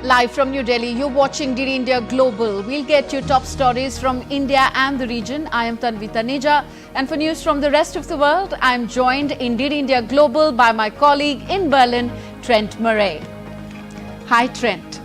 Live from New Delhi, you're watching DD India Global. We'll get you top stories from India and the region. I am Tanvi Taneja, and for news from the rest of the world, I'm joined in DD India Global by my colleague in Berlin, Trent Murray. Hi, Trent.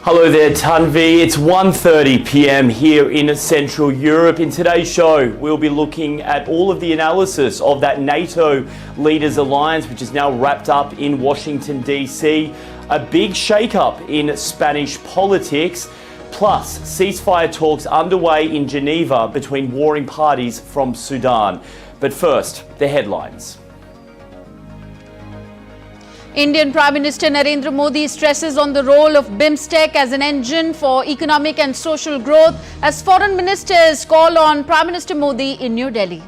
Hello there, Tanvi. It's 1:30 p.m. here in Central Europe. In today's show, we'll be looking at all of the analysis of that NATO Leaders Alliance, which is now wrapped up in Washington, D.C., a big shake-up in Spanish politics, plus ceasefire talks underway in Geneva between warring parties from Sudan. But first, the headlines. Indian Prime Minister Narendra Modi stresses on the role of BIMTECH as an engine for economic and social growth as foreign ministers call on Prime Minister Modi in New Delhi.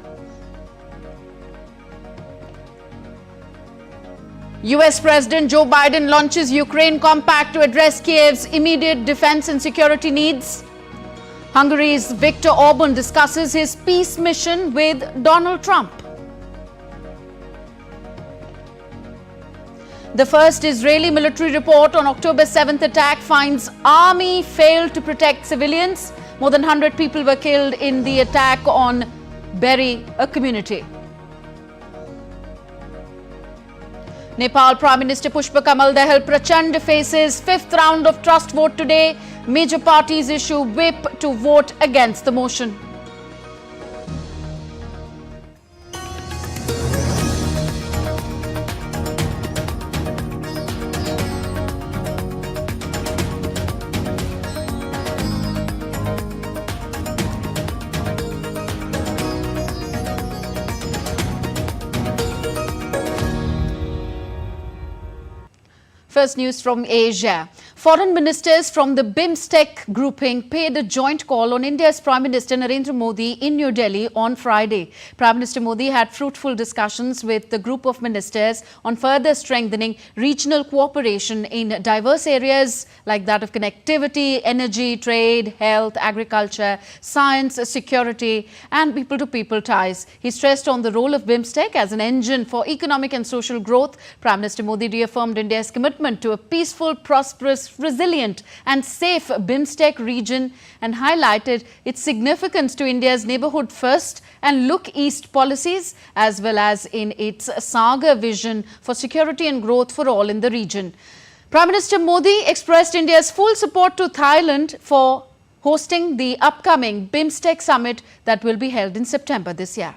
US President Joe Biden launches Ukraine compact to address Kiev's immediate defense and security needs. Hungary's Viktor Orban discusses his peace mission with Donald Trump. The first Israeli military report on October 7th attack finds army failed to protect civilians. More than 100 people were killed in the attack on Beri, a community. Nepal Prime Minister Pushpa Kamal Dahal Prachand faces fifth round of trust vote today. Major parties issue whip to vote against the motion. First news from Asia. Foreign ministers from the BIMTECH grouping paid a joint call on India's Prime Minister Narendra Modi in New Delhi on Friday. Prime Minister Modi had fruitful discussions with the group of ministers on further strengthening regional cooperation in diverse areas like that of connectivity, energy, trade, health, agriculture, science, security and people-to-people ties. He stressed on the role of BIMTECH as an engine for economic and social growth. Prime Minister Modi reaffirmed India's commitment to a peaceful, prosperous, resilient and safe BIMTECH region and highlighted its significance to India's neighbourhood first and look east policies as well as in its Sagar vision for security and growth for all in the region. Prime Minister Modi expressed India's full support to Thailand for hosting the upcoming BIMTECH Summit that will be held in September this year.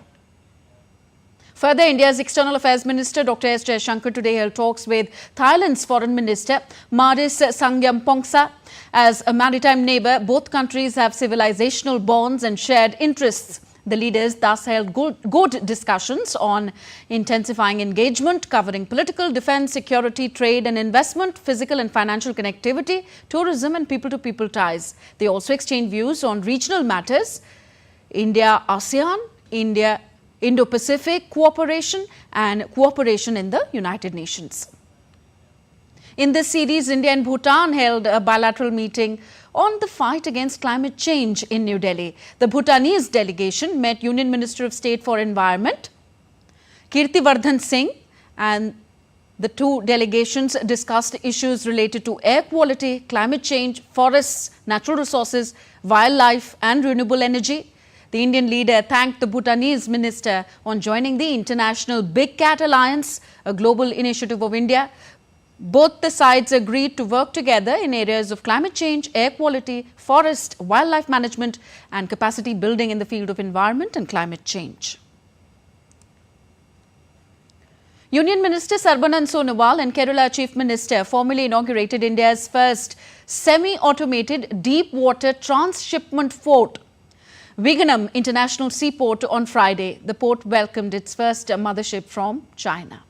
Further, India's External Affairs Minister Dr. S. Jaishankar today held talks with Thailand's Foreign Minister Maris Sangiampongsa. As a maritime neighbour, both countries have civilizational bonds and shared interests. The leaders thus held good discussions on intensifying engagement, covering political, defence, security, trade and investment, physical and financial connectivity, tourism and people-to-people ties. They also exchanged views on regional matters, India-ASEAN, Indo-Pacific cooperation and cooperation in the United Nations. In this series, India and Bhutan held a bilateral meeting on the fight against climate change in New Delhi. The Bhutanese delegation met Union Minister of State for Environment, Kirtivardhan Singh, and the two delegations discussed issues related to air quality, climate change, forests, natural resources, wildlife and renewable energy. The Indian leader thanked the Bhutanese minister on joining the International Big Cat Alliance, a global initiative of India. Both the sides agreed to work together in areas of climate change, air quality, forest, wildlife management and capacity building in the field of environment and climate change. Union Minister Sarbanand Sonowal and Kerala Chief Minister formally inaugurated India's first semi-automated deep water transshipment port, Wimbledon International Seaport, on Friday. The port welcomed its first mothership from China.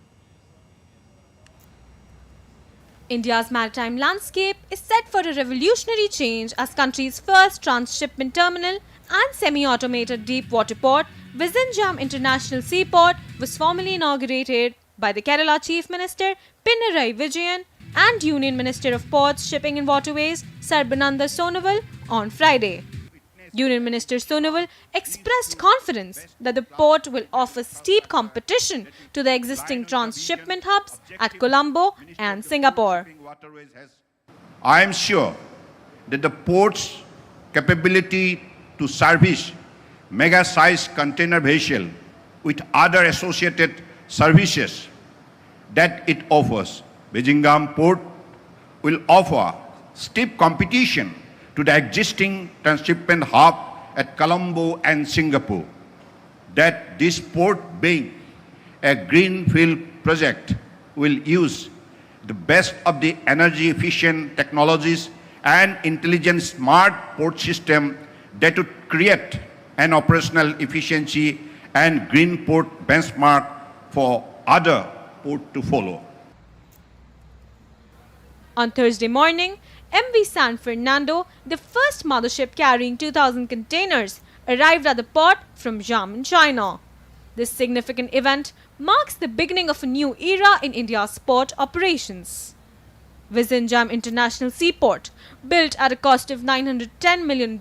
India's maritime landscape is set for a revolutionary change as country's first transshipment terminal and semi-automated deep water port, Vizhinjam International Seaport, was formally inaugurated by the Kerala Chief Minister Pinarayi Vijayan and Union Minister of Ports, Shipping and Waterways Sarbananda Sonowal on Friday. Union Minister Sonowal expressed confidence that the port will offer steep competition to the existing transshipment hubs at Colombo and Singapore. I am sure that the port's capability to service mega-sized container vessel with other associated services that it offers, Beijing Port will offer steep competition to the existing transshipment hub at Colombo and Singapore. That this port, being a greenfield project, will use the best of the energy-efficient technologies and intelligent smart port system that would create an operational efficiency and green port benchmark for other ports to follow. On Thursday morning, MV San Fernando, the first mothership carrying 2,000 containers, arrived at the port from Xiamen, China. This significant event marks the beginning of a new era in India's port operations. Vizinjam International Seaport, built at a cost of $910 million,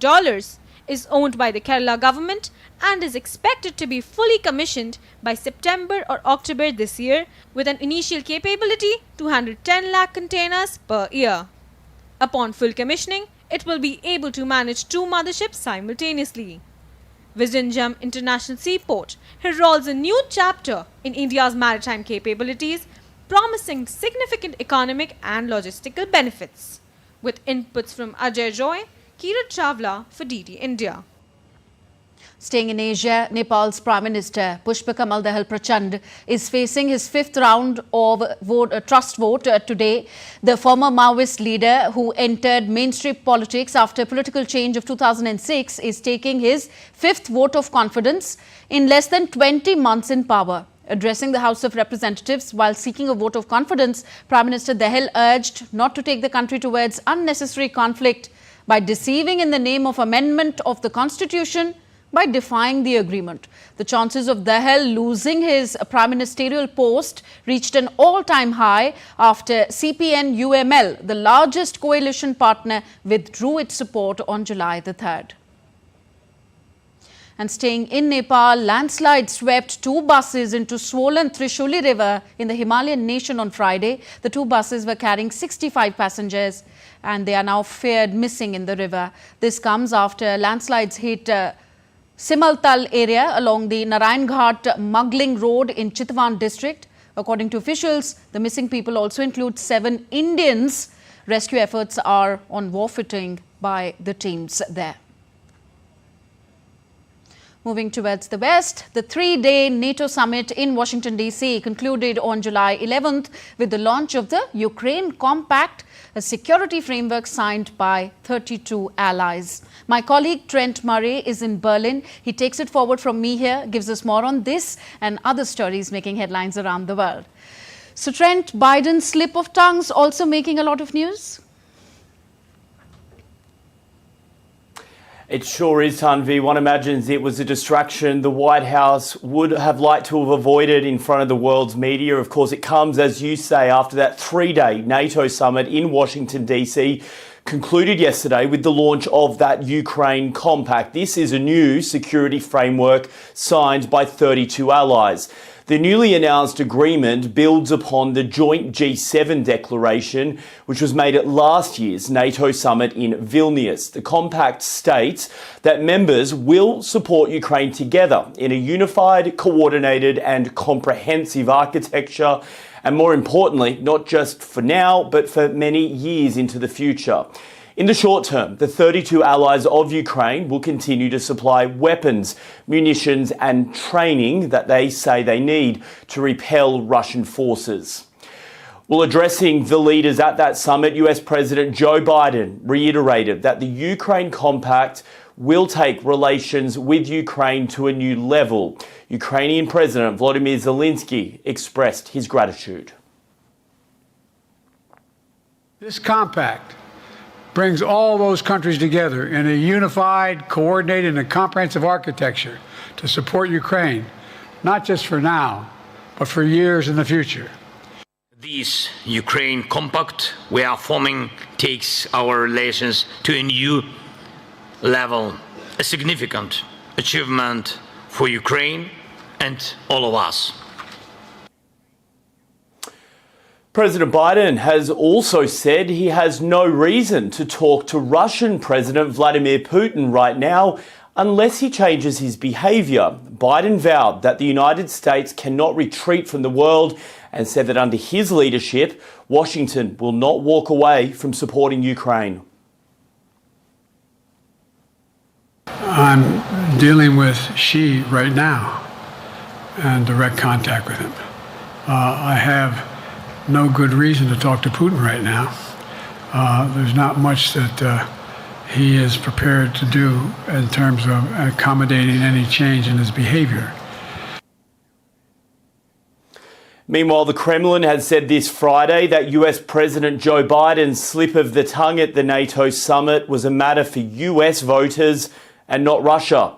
is owned by the Kerala government and is expected to be fully commissioned by September or October this year, with an initial capability to handle 10 lakh containers per year. Upon full commissioning, it will be able to manage 2 motherships simultaneously. Vizinjam International Seaport heralds a new chapter in India's maritime capabilities, promising significant economic and logistical benefits. With inputs from Ajay Joy, Kirat Chawla for DD India. Staying in Asia, Nepal's Prime Minister Pushpa Kamal Dahal Prachand is facing his 5th round of trust vote today. The former Maoist leader, who entered mainstream politics after political change of 2006, is taking his 5th vote of confidence in less than 20 months in power. Addressing the House of Representatives while seeking a vote of confidence, Prime Minister Dahal urged not to take the country towards unnecessary conflict by deceiving in the name of amendment of the Constitution, by defying the agreement. The chances of Dahal losing his prime ministerial post reached an all-time high after CPN-UML, the largest coalition partner, withdrew its support on July the 3rd. And staying in Nepal, landslide swept 2 buses into swollen Trishuli River in the Himalayan nation on Friday. The 2 buses were carrying 65 passengers and they are now feared missing in the river. This comes after landslides hit Simaltal area along the Narayan Ghat Muggling Road in Chitwan district. According to officials, the missing people also include 7 Indians. Rescue efforts are on war footing by the teams there. Moving towards the West, the 3-day NATO summit in Washington, D.C. concluded on July 11th with the launch of the Ukraine Compact, a security framework signed by 32 allies. My colleague Trent Murray is in Berlin. He takes it forward from me here, gives us more on this and other stories making headlines around the world. So Trent, Biden's slip of tongues also making a lot of news? It sure is, Tanvi. One imagines it was a distraction the White House would have liked to have avoided in front of the world's media. Of course, it comes, as you say, after that 3-day NATO summit in Washington, D.C., concluded yesterday with the launch of that Ukraine Compact. This is a new security framework signed by 32 allies. The newly announced agreement builds upon the joint G7 declaration, which was made at last year's NATO summit in Vilnius. The compact states that members will support Ukraine together in a unified, coordinated and comprehensive architecture, and more importantly, not just for now, but for many years into the future. In the short term, the 32 allies of Ukraine will continue to supply weapons, munitions and training that they say they need to repel Russian forces. Well, addressing the leaders at that summit, US President Joe Biden reiterated that the Ukraine Compact will take relations with Ukraine to a new level. Ukrainian President Volodymyr Zelensky expressed his gratitude. This compact brings all those countries together in a unified, coordinated, and comprehensive architecture to support Ukraine, not just for now, but for years in the future. This Ukraine Compact we are forming takes our relations to a new level a significant achievement for Ukraine and all of us. President Biden has also said he has no reason to talk to Russian President Vladimir Putin right now unless he changes his behaviour. Biden vowed that the United States cannot retreat from the world and said that under his leadership, Washington will not walk away from supporting Ukraine. I'm dealing with Xi right now and direct contact with him. I have no good reason to talk to Putin right now. There's not much that he is prepared to do in terms of accommodating any change in his behavior. Meanwhile, the Kremlin has said this Friday that US President Joe Biden's slip of the tongue at the NATO summit was a matter for US voters and not Russia.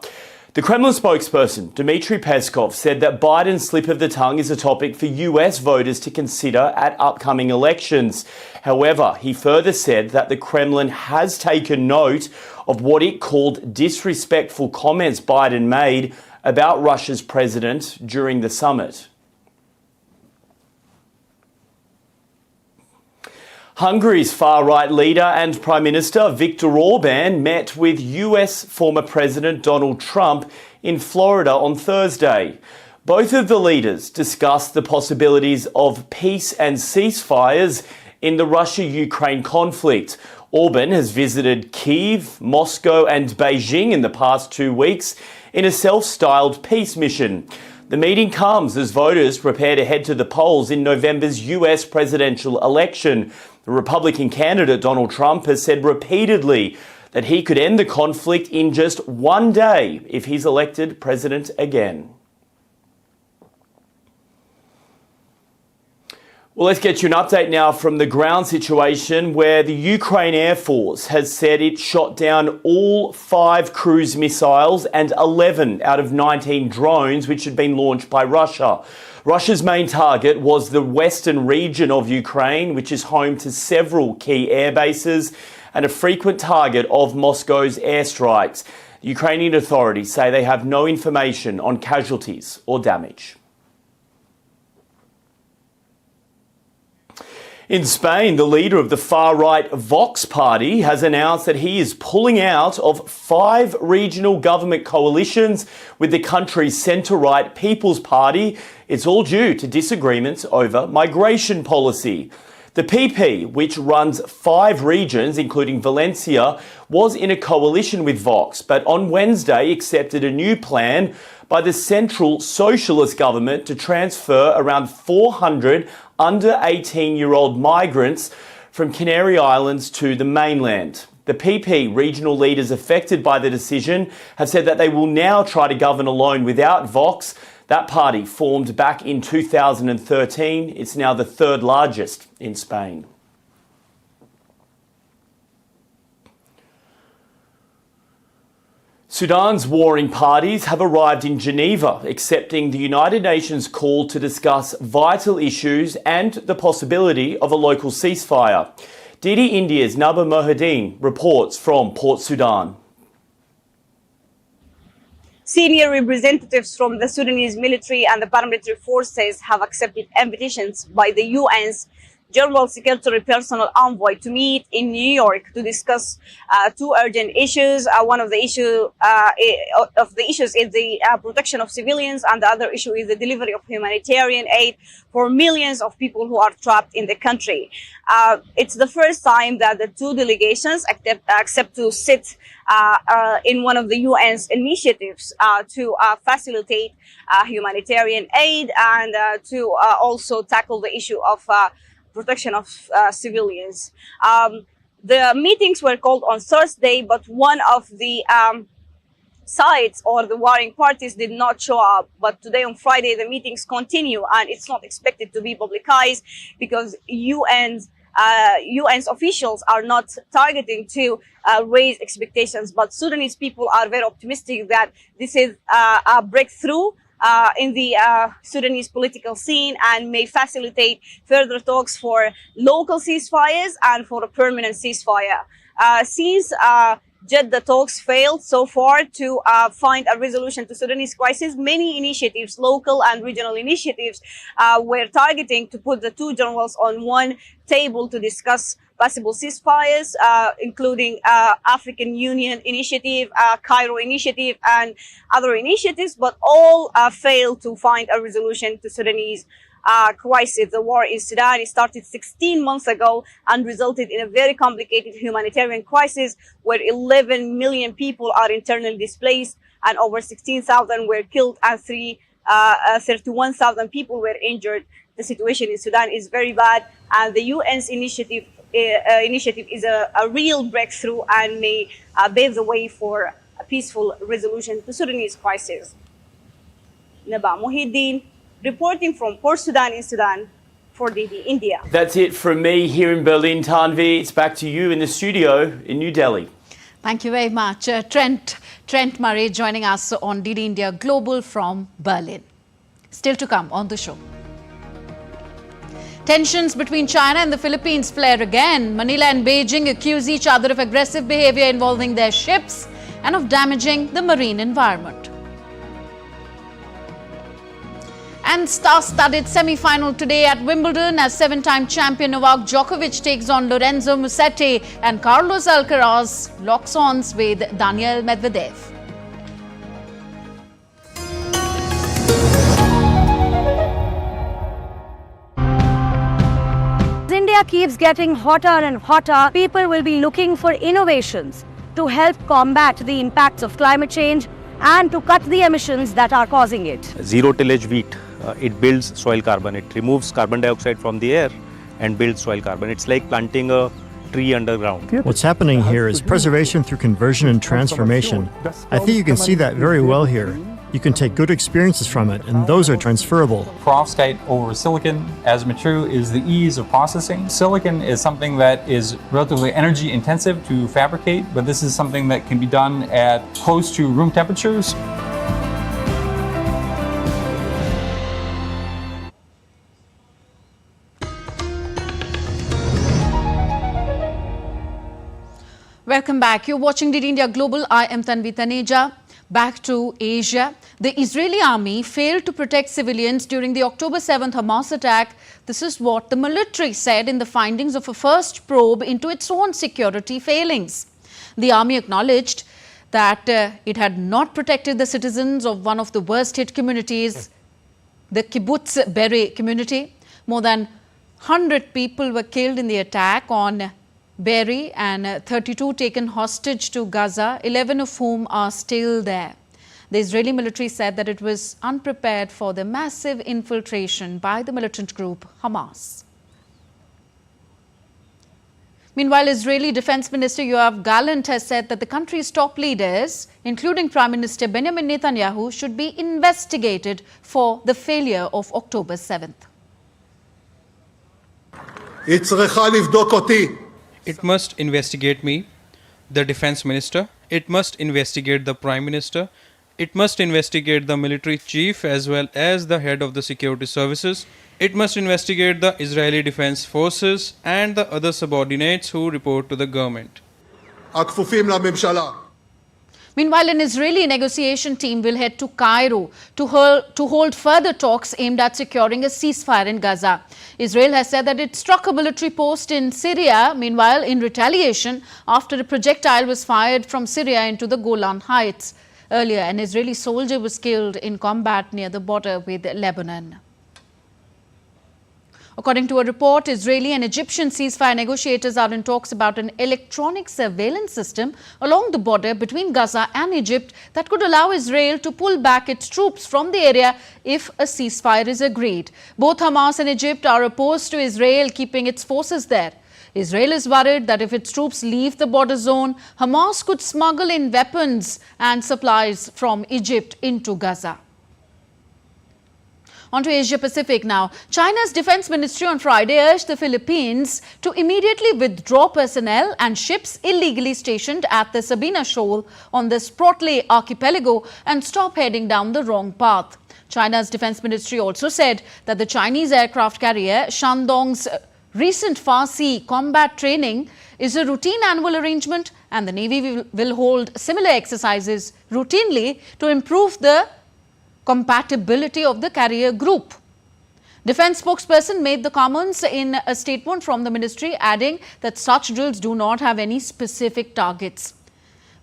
The Kremlin spokesperson, Dmitry Peskov, said that Biden's slip of the tongue is a topic for US voters to consider at upcoming elections. However, he further said that the Kremlin has taken note of what it called disrespectful comments Biden made about Russia's president during the summit. Hungary's far-right leader and Prime Minister Viktor Orban met with US former President Donald Trump in Florida on Thursday. Both of the leaders discussed the possibilities of peace and ceasefires in the Russia-Ukraine conflict. Orban has visited Kyiv, Moscow and Beijing in the past 2 weeks in a self-styled peace mission. The meeting comes as voters prepare to head to the polls in November's US presidential election. The Republican candidate Donald Trump has said repeatedly that he could end the conflict in just 1 day if he's elected president again. Well, let's get you an update now from the ground situation where the Ukraine Air Force has said it shot down all 5 cruise missiles and 11 out of 19 drones which had been launched by Russia. Russia's main target was the western region of Ukraine, which is home to several key air bases and a frequent target of Moscow's airstrikes. The Ukrainian authorities say they have no information on casualties or damage. In Spain, the leader of the far-right Vox party has announced that he is pulling out of 5 regional government coalitions with the country's centre-right People's Party. It's all due to disagreements over migration policy. The PP, which runs 5 regions, including Valencia, was in a coalition with Vox, but on Wednesday accepted a new plan by the central socialist government to transfer around 400 under 18-year-old migrants from Canary Islands to the mainland. The PP regional leaders affected by the decision have said that they will now try to govern alone without Vox. That party formed back in 2013. It's now the 3rd largest in Spain. Sudan's warring parties have arrived in Geneva, accepting the United Nations call to discuss vital issues and the possibility of a local ceasefire. DD India's Naba Mohadeen reports from Port Sudan. Senior representatives from the Sudanese military and the paramilitary forces have accepted invitations by the UN's General Secretary Personal Envoy to meet in New York to discuss 2 urgent issues. One of the issues is the protection of civilians, and the other issue is the delivery of humanitarian aid for millions of people who are trapped in the country. It's the first time that the 2 delegations accept to sit in one of the UN's initiatives to facilitate humanitarian aid and to also tackle the issue of protection of civilians. The meetings were called on Thursday, but one of the sides or the warring parties did not show up. But today on Friday, the meetings continue, and it's not expected to be publicized because UN's officials are not targeting to raise expectations. But Sudanese people are very optimistic that this is a breakthrough in the Sudanese political scene and may facilitate further talks for local ceasefires and for a permanent ceasefire. Since Jeddah talks failed so far to find a resolution to Sudanese crisis. Many initiatives, local and regional initiatives, were targeting to put the two generals on one table to discuss possible ceasefires, including African Union initiative, Cairo initiative, and other initiatives, but all failed to find a resolution to Sudanese crisis. The war in Sudan started 16 months ago and resulted in a very complicated humanitarian crisis where 11 million people are internally displaced and over 16,000 were killed and 31,000 people were injured. The situation in Sudan is very bad, and the UN's initiative is a real breakthrough and may pave the way for a peaceful resolution to Sudanese crisis. Naba Muhyiddin, reporting from Port Sudan in Sudan for DD India. That's it from me here in Berlin, Tanvi. It's back to you in the studio in New Delhi. Thank you very much. Trent Murray joining us on DD India Global from Berlin. Still to come on the show. Tensions between China and the Philippines flare again. Manila and Beijing accuse each other of aggressive behavior involving their ships and of damaging the marine environment. And star-studded semi-final today at Wimbledon as seven-time champion Novak Djokovic takes on Lorenzo Musetti and Carlos Alcaraz locks horns with Daniil Medvedev. India keeps getting hotter and hotter, people will be looking for innovations to help combat the impacts of climate change and to cut the emissions that are causing it. Zero tillage wheat, it builds soil carbon. It removes carbon dioxide from the air and builds soil carbon. It's like planting a tree underground. What's happening here is preservation through conversion and transformation. I think you can see that very well here. You can take good experiences from it, and those are transferable. Perovskite over silicon as material is the ease of processing. Silicon is something that is relatively energy intensive to fabricate, but this is something that can be done at close to room temperatures. Welcome back. You're watching DD India Global. I am Tanvi Taneja. Back to Asia. The Israeli army failed to protect civilians during the October 7th Hamas attack. This is what the military said in the findings of a first probe into its own security failings. The army acknowledged that it had not protected the citizens of one of the worst hit communities, the kibbutz Be'eri community. More than 100 people were killed in the attack on Be'eri and 32 taken hostage to Gaza, 11 of whom are still there. The Israeli military said that it was unprepared for the massive infiltration by the militant group Hamas. Meanwhile, Israeli Defense Minister Yoav Gallant has said that the country's top leaders, including Prime Minister Benjamin Netanyahu, should be investigated for the failure of October 7th. It must investigate me, the defense minister. It must investigate the prime minister. It must investigate the military chief as well as the head of the security services. It must investigate the Israeli Defense Forces and the other subordinates who report to the government. Meanwhile, an Israeli negotiation team will head to Cairo to hold further talks aimed at securing a ceasefire in Gaza. Israel has said that it struck a military post in Syria, meanwhile, in retaliation after a projectile was fired from Syria into the Golan Heights. Earlier, an Israeli soldier was killed in combat near the border with Lebanon. According to a report, Israeli and Egyptian ceasefire negotiators are in talks about an electronic surveillance system along the border between Gaza and Egypt that could allow Israel to pull back its troops from the area if a ceasefire is agreed. Both Hamas and Egypt are opposed to Israel keeping its forces there. Israel is worried that if its troops leave the border zone, Hamas could smuggle in weapons and supplies from Egypt into Gaza. On to Asia Pacific now. China's defense ministry on Friday urged the Philippines to immediately withdraw personnel and ships illegally stationed at the Sabina Shoal on the Spratly archipelago and stop heading down the wrong path. China's defense ministry also said that the Chinese aircraft carrier Shandong's recent Far Sea combat training is a routine annual arrangement And the Navy will hold similar exercises routinely to improve the compatibility of the carrier group. Defence spokesperson made the comments in a statement from the ministry, adding that such drills do not have any specific targets.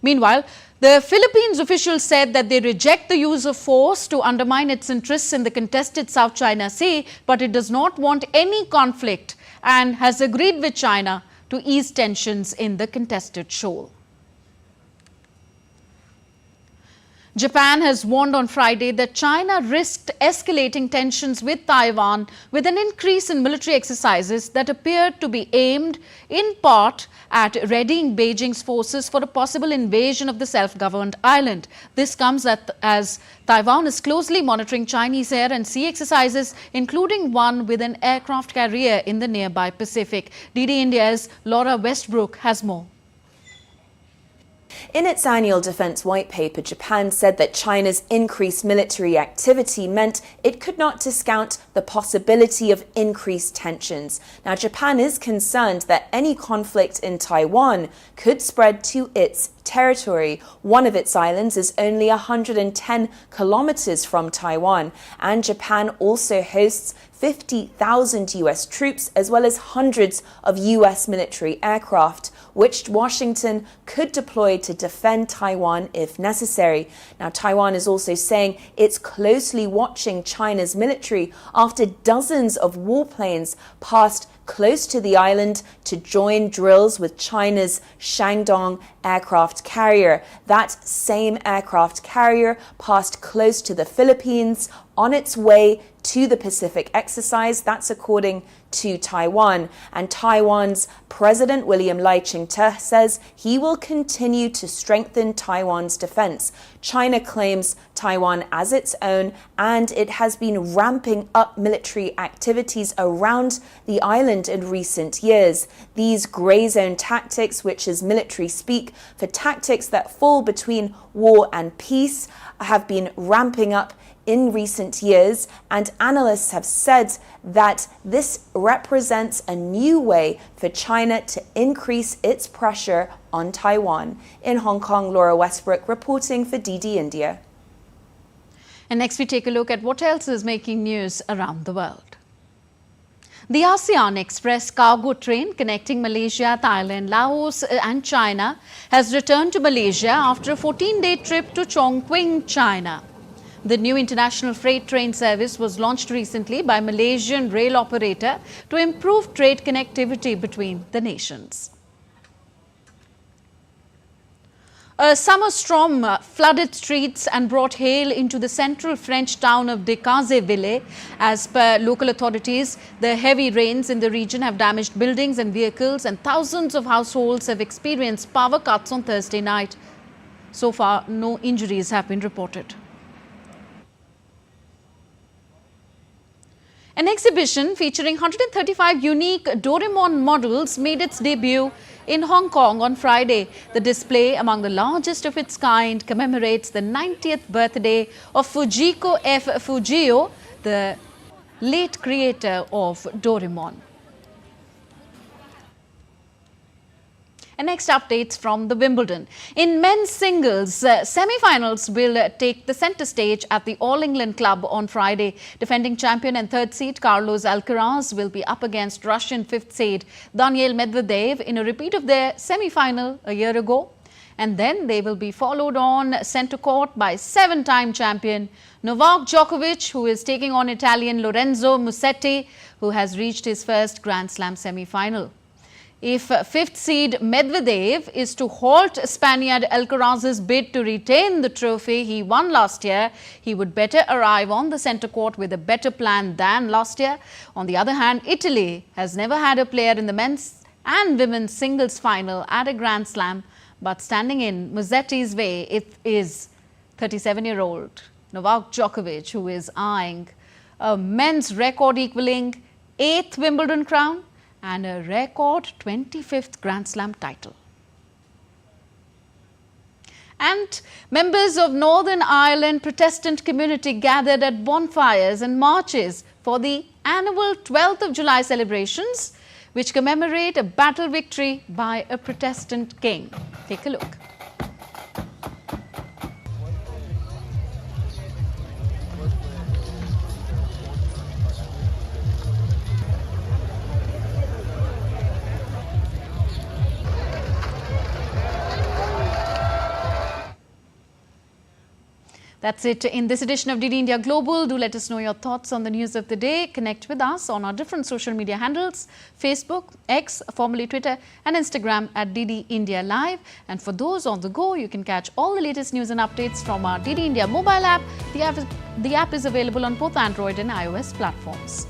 Meanwhile, the Philippines officials said that they reject the use of force to undermine its interests in the contested South China Sea, but it does not want any conflict and has agreed with China to ease tensions in the contested shoal. Japan has warned on Friday that China risked escalating tensions with Taiwan with an increase in military exercises that appeared to be aimed in part at readying Beijing's forces for a possible invasion of the self-governed island. This comes as Taiwan is closely monitoring Chinese air and sea exercises, including one with an aircraft carrier in the nearby Pacific. DD India's Laura Westbrook has more. In its annual defense white paper, Japan said that China's increased military activity meant it could not discount the possibility of increased tensions. Now, Japan is concerned that any conflict in Taiwan could spread to its territory. One of its islands is only 110 kilometers from Taiwan, and Japan also hosts 50,000 US troops as well as hundreds of US military aircraft, which Washington could deploy to defend Taiwan if necessary. Now, Taiwan is also saying it's closely watching China's military after dozens of warplanes passed close to the island to join drills with China's Shandong aircraft carrier. That same aircraft carrier passed close to the Philippines on its way to the Pacific exercise. That's according to Taiwan. And Taiwan's President William Lai Ching-te says he will continue to strengthen Taiwan's defense. China claims Taiwan as its own, and it has been ramping up military activities around the island in recent years. These grey zone tactics, which is military speak for tactics that fall between war and peace, have been ramping up in recent years, and analysts have said that this represents a new way for China to increase its pressure on Taiwan. In Hong Kong, Laura Westbrook reporting for DD India. And next we take a look at what else is making news around the world. The ASEAN Express cargo train connecting Malaysia, Thailand, Laos and China has returned to Malaysia after a 14-day trip to Chongqing, China. The new international freight train service was launched recently by Malaysian rail operator to improve trade connectivity between the nations. A summer storm flooded streets and brought hail into the central French town of Decazeville. As per local authorities, the heavy rains in the region have damaged buildings and vehicles, and thousands of households have experienced power cuts on Thursday night. So far, no injuries have been reported. An exhibition featuring 135 unique Doraemon models made its debut in Hong Kong on Friday. The display, among the largest of its kind, commemorates the 90th birthday of Fujiko F. Fujio, the late creator of Doraemon. And next, updates from the Wimbledon. In men's singles, semi-finals will take the centre stage at the All England Club on Friday. Defending champion and third seed Carlos Alcaraz will be up against Russian fifth seed Daniil Medvedev in a repeat of their semi-final a year ago. And then they will be followed on centre court by seven-time champion Novak Djokovic, who is taking on Italian Lorenzo Musetti, who has reached his first Grand Slam semi-final. If fifth seed Medvedev is to halt Spaniard Alcaraz's bid to retain the trophy he won last year, he would better arrive on the centre court with a better plan than last year. On the other hand, Italy has never had a player in the men's and women's singles final at a Grand Slam, but standing in Musetti's way, it is 37-year-old Novak Djokovic, who is eyeing a men's record equalling 8th Wimbledon crown and a record 25th Grand Slam title. And members of Northern Ireland Protestant community gathered at bonfires and marches for the annual 12th of July celebrations, which commemorate a battle victory by a Protestant king. Take a look. That's it in this edition of DD India Global. Do let us know your thoughts on the news of the day. Connect with us on our different social media handles, Facebook, X, formerly Twitter, and Instagram at DD India Live. And for those on the go, you can catch all the latest news and updates from our DD India mobile app. The app is available on both Android and iOS platforms.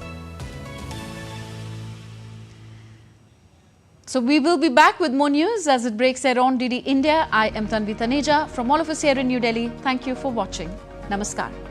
So we will be back with more news as it breaks here on DD India. I am Tanvi Taneja. From all of us here in New Delhi, thank you for watching. Namaskar.